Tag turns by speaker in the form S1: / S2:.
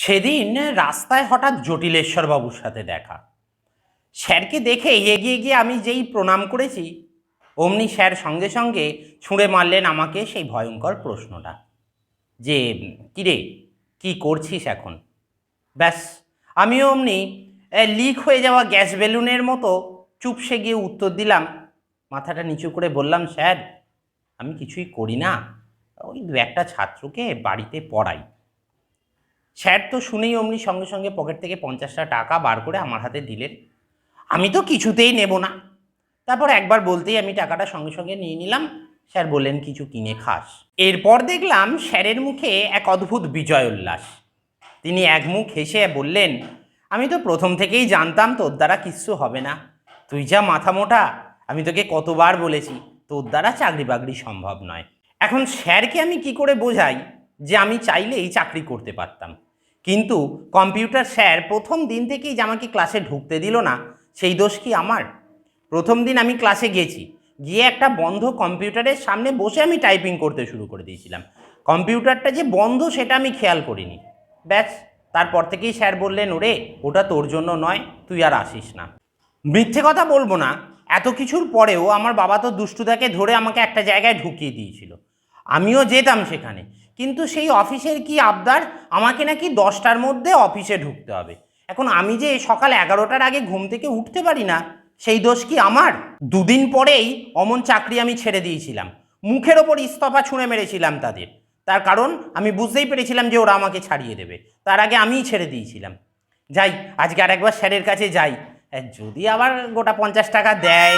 S1: সেদিন রাস্তায় হঠাৎ জটিলেশ্বর বাবুর সাথে দেখা। স্যারকে দেখে এগিয়ে গিয়ে আমি যেই প্রণাম করেছি, অমনি স্যার সঙ্গে সঙ্গে ছুঁড়ে মারলেন আমাকে সেই ভয়ঙ্কর প্রশ্নটা যে, কিরে, কি করছিস এখন? ব্যাস, আমিও অমনি লিক হয়ে যাওয়া গ্যাস বেলুনের মতো চুপসে গিয়ে উত্তর দিলাম, মাথাটা নিচু করে বললাম, স্যার আমি কিছুই করি না, ওই দু একটা ছাত্রকে বাড়িতে পড়াই। স্যার তো শুনেই অমনি সঙ্গে সঙ্গে পকেট থেকে 50টা টাকা বার করে আমার হাতে দিলেন। আমি তো কিছুতেই নেব না। তারপর একবার বলতেই আমি টাকাটা সঙ্গে সঙ্গে নিয়ে নিলাম। স্যার বললেন, কিছু কিনে খাস। এরপর দেখলাম স্যারের মুখে এক অদ্ভুত বিজয় উল্লাস। তিনি একমুখ হেসে বললেন, আমি তো প্রথম থেকেই জানতাম তোর দ্বারা কিচ্ছু হবে না। তুই যা মাথা মোটা, আমি তোকে কতবার বলেছি তোর দ্বারা চাকরি বাকরি সম্ভব নয়। এখন স্যারকে আমি কি করে বোঝাই যে আমি চাইলেই চাকরি করতে পারতাম, কিন্তু কম্পিউটার স্যার প্রথম দিন থেকেই যে আমাকে ক্লাসে ঢুকতে দিল না, সেই দোষ কি আমার? প্রথম দিন আমি ক্লাসে গেছি, গিয়ে একটা বন্ধ কম্পিউটারের সামনে বসে আমি টাইপিং করতে শুরু করে দিয়েছিলাম। কম্পিউটারটা যে বন্ধ সেটা আমি খেয়াল করিনি। ব্যাস, তারপর থেকেই স্যার বললেন, ওরে ওটা তোর জন্য নয়, তুই আর আসিস না। মিথ্যে কথা বলবো না, এত কিছুর পরেও আমার বাবা তো দুষ্টুদাকে ধরে আমাকে একটা জায়গায় ঢুকিয়ে দিয়েছিল। আমিও যেতাম সেখানে, কিন্তু সেই অফিসের কি আবদার, আমাকে নাকি 10টার মধ্যে অফিসে ঢুকতে হবে। এখন আমি যে সকাল 11টার আগে ঘুম থেকে উঠতে পারি না, সেই দোষ কি আমার? দুদিন পরেই অমন চাকরি আমি ছেড়ে দিয়েছিলাম, মুখের ওপর ইস্তফা ছুঁড়ে মেরেছিলাম তাদের। তার কারণ আমি বুঝতেই পেরেছিলাম যে ওরা আমাকে ছাড়িয়ে দেবে, তার আগে আমিই ছেড়ে দিয়েছিলাম। যাই, আজকে আরেকবার স্যারের কাছে যাই, যদি আবার গোটা 50 টাকা দেয়।